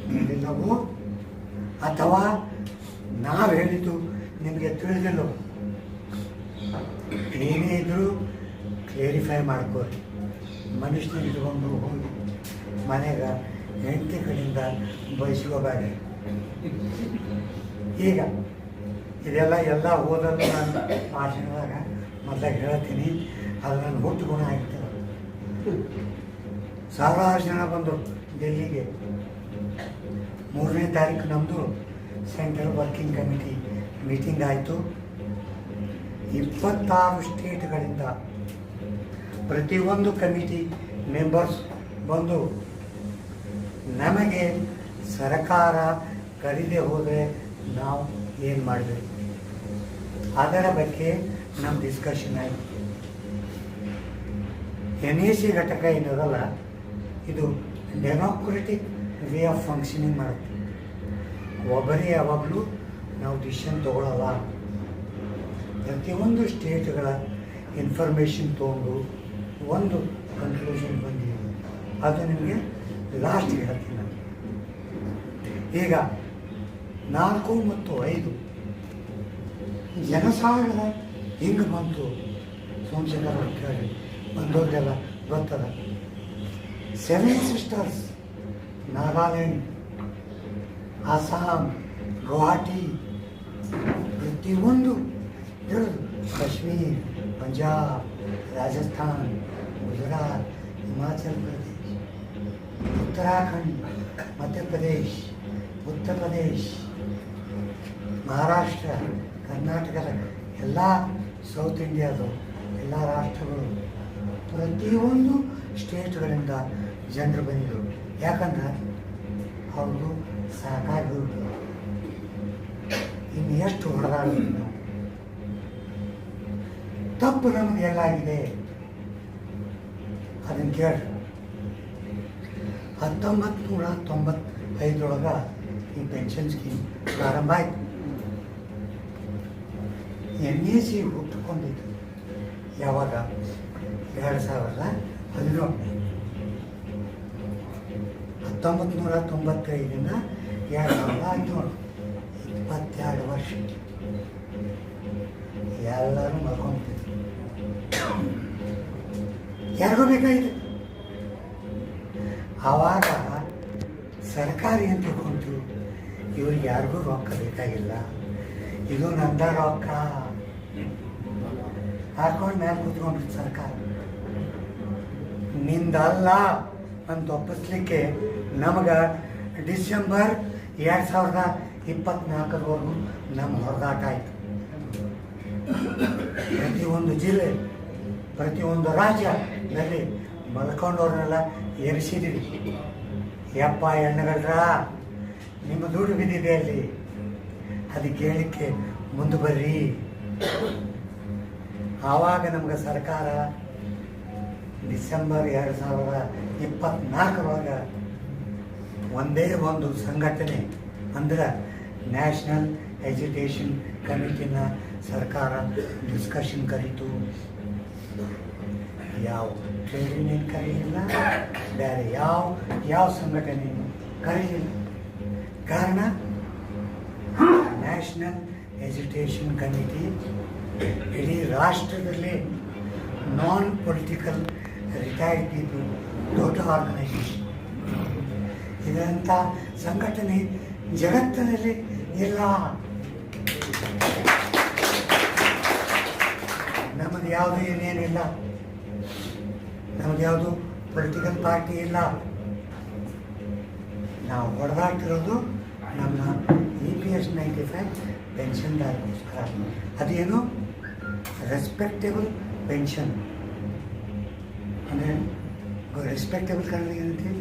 ತಿಳಿದಿಲ್ಲವೋ ಅಥವಾ ನಾವು ಹೇಳಿದ್ದು ನಿಮಗೆ ತಿಳಿದಿಲ್ಲವೋ ಏನೇ ಇದ್ದರೂ ಕ್ಲೇರಿಫೈ ಮಾಡ್ಕೋರಿ. ಮನುಷ್ಯನಿಗೆ ಇಟ್ಕೊಂಡು ಹೋಗಿ ಮನೆಗೆ ಹೆಂಡತಿ ಕಡೆಯಿಂದ ಬಯಸ್ಕೋಬೇಡ. ಈಗ ಇದೆಲ್ಲ ಓದಲು ನಾನು ಭಾಷಣದಾಗ ಮೊದಲಾಗ ಹೇಳ್ತೀನಿ. ಅದು ನನ್ನ ಹುಟ್ಟು ಗುಣ ಆಗ್ತದೆ. ಸಾವಿರಾರು ಜನ ಬಂದರು ಡೆಲ್ಲಿಗೆ. 3ನೇ ತಾರೀಕು ನಮ್ಮದು ಸೆಂಟ್ರಲ್ ವರ್ಕಿಂಗ್ ಕಮಿಟಿ ಮೀಟಿಂಗ್ ಆಯಿತು. 26 ಸ್ಟೇಟ್ಗಳಿಂದ ಪ್ರತಿಯೊಂದು ಕಮಿಟಿ ಮೆಂಬರ್ಸ್ ಬಂದು ನಮಗೆ ಸರ್ಕಾರ ಕರೀದೆ ಹೋದರೆ ನಾವು ಏನು ಮಾಡಬೇಕು ಅದರ ಬಗ್ಗೆ ನಮ್ಮ ಡಿಸ್ಕಷನ್ ಆಯಿತು. NAC ಘಟಕ ಏನದಲ್ಲ, ಇದು ಡೆಮೋಕ್ರೆಟಿಕ್ ವೇ ಆಫ್ ಫಂಕ್ಷನಿಂಗ್ ಮಾಡುತ್ತೆ. ಒಬ್ಬರೇ ಯಾವಾಗಲೂ ನಾವು ಡಿಸಿಷನ್ ತೊಗೊಳ್ಳಲ್ಲ. ಪ್ರತಿಯೊಂದು ಸ್ಟೇಟ್ಗಳ ಇನ್ಫಾರ್ಮೇಷನ್ ತೊಗೊಂಡು ಒಂದು ಕನ್ಕ್ಲೂಷನ್ ಬಂದಿದೆ. ಅದು ನಿಮಗೆ ಲಾಸ್ಟ್ಗೆ ಹೇಳ್ತೀನಿ ನಾನು. ಈಗ 4 ಮತ್ತು 5 ಜನಸಾಗರ ಹಿಂಗೆ ಬಂತು. ಸೋಮಶೇಖರ್ ಕೇಳಿ ಬಂದವ್ರಿಗೆಲ್ಲ ಗೊತ್ತದ. 7 ಸಿಸ್ಟರ್ಸ್, ನಾಗಾಲ್ಯಾಂಡ್, ಅಸ್ಸಾಂ, ಗುವಾಹಟಿ, ಪ್ರತಿಯೊಂದು ಹೇಳೋದು. ಕಾಶ್ಮೀರ್, ಪಂಜಾಬ್, ರಾಜಸ್ಥಾನ್, ಗುಜರಾತ್, ಹಿಮಾಚಲ್ ಪ್ರದೇಶ್, ಉತ್ತರಾಖಂಡ್, ಮಧ್ಯಪ್ರದೇಶ್, ಉತ್ತರ ಪ್ರದೇಶ್, ಮಹಾರಾಷ್ಟ್ರ, ಕರ್ನಾಟಕದ ಎಲ್ಲ ಸೌತ್ ಇಂಡಿಯಾದು ಎಲ್ಲ ರಾಷ್ಟ್ರಗಳು, ಪ್ರತಿಯೊಂದು ಸ್ಟೇಟ್ಗಳಿಂದ ಜನರು ಬಂದಿದ್ದರು. ಯಾಕಂದ್ರೆ ಅವ್ರಿಗೂ ಸಾಕಾಗಿ ಹೋಗ್ತದೆ. ಇನ್ನು ಎಷ್ಟು ಹೊಡೆದಾಡೋದು ನಾವು. ತಪ್ಪು ನಮಗೆ ಎಲ್ಲಾಗಿದೆ ಅದನ್ನು ಕೇಳಿ. 1995 ಈ ಪೆನ್ಷನ್ ಸ್ಕೀಮ್ ಪ್ರಾರಂಭ ಆಯಿತು. NAC ಹುಟ್ಟುಕೊಂಡಿದ್ದು ಯಾವಾಗ? 2017. 1995ರಿಂದ 2017 22 ವರ್ಷ ಎಲ್ಲರೂ ಮಲ್ಕೊಂಡ್ಬಿಟ್ಟಿದ್ರು. ಯಾರಿಗೂ ಬೇಕಾಗಿದೆ. ಆವಾಗ ಸರ್ಕಾರಿ ಅಂತ ತಿಳ್ಕೊಂತು, ಇವ್ರಿಗೆ ಯಾರಿಗೂ ರೊಕ್ಕ ಬೇಕಾಗಿಲ್ಲ, ಇದು ನಂದ ರೊಕ್ಕ ಹಾಕೊಂಡು ಮೇಲೆ ಕೂತ್ಕೊಂಡ್ರು ಸರ್ಕಾರ. ನಿಂದಲ್ಲ ಅಂತ ಒಪ್ಪಿಸ್ಲಿಕ್ಕೆ ನಮಗೆ ಡಿಸೆಂಬರ್ 2024 ನಮ್ಮ ಹೊರದಾಟ ಆಯಿತು. ಪ್ರತಿಯೊಂದು ಜಿಲ್ಲೆ, ಪ್ರತಿಯೊಂದು ರಾಜ್ಯದಲ್ಲಿ ಮಲ್ಕೊಂಡವ್ರನ್ನೆಲ್ಲ ಎರಿಸಿದ್ವಿ. ಯಪ್ಪ ಹೆಣ್ಣುಗಳ್ರ, ನಿಮ್ಮ ದುಡ್ಡು ಬಿದ್ದಿದೆ ಅಲ್ಲಿ, ಅದಕ್ಕೆ ಹೇಳಲಿಕ್ಕೆ ಮುಂದೆ ಬರ್ರಿ. ಆವಾಗ ನಮ್ಗೆ ಸರ್ಕಾರ ಡಿಸೆಂಬರ್ 2024 ಒಂದೇ ಒಂದು ಸಂಘಟನೆ ಅಂದ್ರೆ ನ್ಯಾಷನಲ್ ಎಜುಕೇಷನ್ ಕಮಿಟಿನ ಸರ್ಕಾರ ಡಿಸ್ಕಷನ್ ಕರೀತು. ಯಾವ ಟ್ರೇಡ್ ಯೂನಿಯನ್ ಕರೀಲಿಲ್ಲ, ಬೇರೆ ಯಾವ ಸಂಘಟನೆಯನ್ನು ಕರೀಲಿಲ್ಲ. ಕಾರಣ ನ್ಯಾಷನಲ್ ಎಜುಕೇಷನ್ ಕಮಿಟಿ ಇಡೀ ರಾಷ್ಟ್ರದಲ್ಲಿ ನಾನ್ ಪೊಲಿಟಿಕಲ್ ರಿಟೈರ್ಡ್ ಪೀಪಲ್ ದೊಡ್ಡ ಆರ್ಗನೈಸೇಷನ್. ಇದಂಥ ಸಂಘಟನೆ ಜಗತ್ತಿನಲ್ಲಿ ಇಲ್ಲ. ನಮ್ಮದು ಯಾವುದು ಏನೇನಿಲ್ಲ, ನಮ್ಮದು ಯಾವುದು ಪೊಲಿಟಿಕಲ್ ಪಾರ್ಟಿ ಇಲ್ಲ. ನಾವು ಹೊಡೆದಾಡ್ತಿರೋದು ನಮ್ಮ EPS 95 ಪೆನ್ಷನ್ದಾರಗೋಸ್ಕರ. ಅದೇನು ರೆಸ್ಪೆಕ್ಟೇಬಲ್ ಪೆನ್ಷನ್ ಅಂದರೆ ರೆಸ್ಪೆಕ್ಟೇಬಲ್ ಕನ್ನಡ ಏನಂತೀವಿ?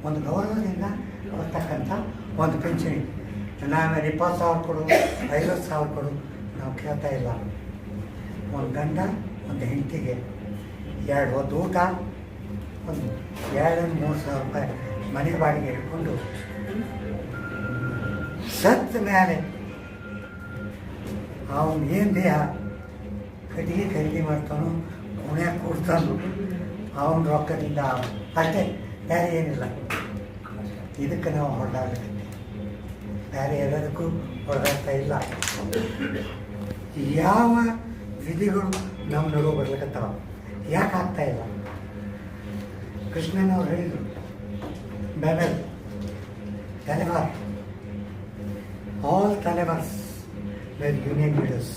ಒಂದು ಗೌರವದಿಂದ ಕೊಡ್ತಕ್ಕಂಥ ಒಂದು ಪೆನ್ಷನ್. ನಾನು 20,000 ಕೊಡು, 50,000 ಕೊಡು ನಾವು ಕೇಳ್ತಾ ಇಲ್ಲ. ಒಂದು ಗಂಡ ಒಂದು ಹೆಂಡತಿಗೆ 2 ಹೊತ್ತು ಊಟ, ಒಂದು 2,000-3,000 ರೂಪಾಯಿ ಮನೆ ಬಾಡಿಗೆ ಹಿಡ್ಕೊಂಡು ಸತ್ತ ಮೇಲೆ ಅವನು ಏನು ದೇಹ ಕಟ್ಟಿಗೆ ಖರೀದಿ ಮಾಡ್ತಾನೋ, ಕುಣ್ಯಾಗ ಕೂಡ್ತಾನೋ, ಅವನ ರೊಕ್ಕದಿಂದ ಅಷ್ಟೇ, ಬೇರೆ ಏನಿಲ್ಲ. ಇದಕ್ಕೆ ನಾವು ಹೊರಡಾಗತ್ತೆ, ಬೇರೆ ಎಲ್ಲದಕ್ಕೂ ಹೊರಡಾಗ್ತಾ ಇಲ್ಲ. ಯಾವ ವಿಧಿಗಳು ನಮ್ಮ ನಡುವೆ ಬರ್ಲಿಕ್ಕತ್ತಾವ, ಯಾಕೆ ಆಗ್ತಾ ಇಲ್ಲ? ಕೃಷ್ಣನವ್ರು ಹೇಳಿದರು, ಬ್ಯಾನರ್ ತಲೆಮಾರ್, ಆಲ್ ತಲೆಮಾರ್ಸ್ ವೇರ್ ಯೂನಿಯನ್ ಲೀಡರ್ಸ್.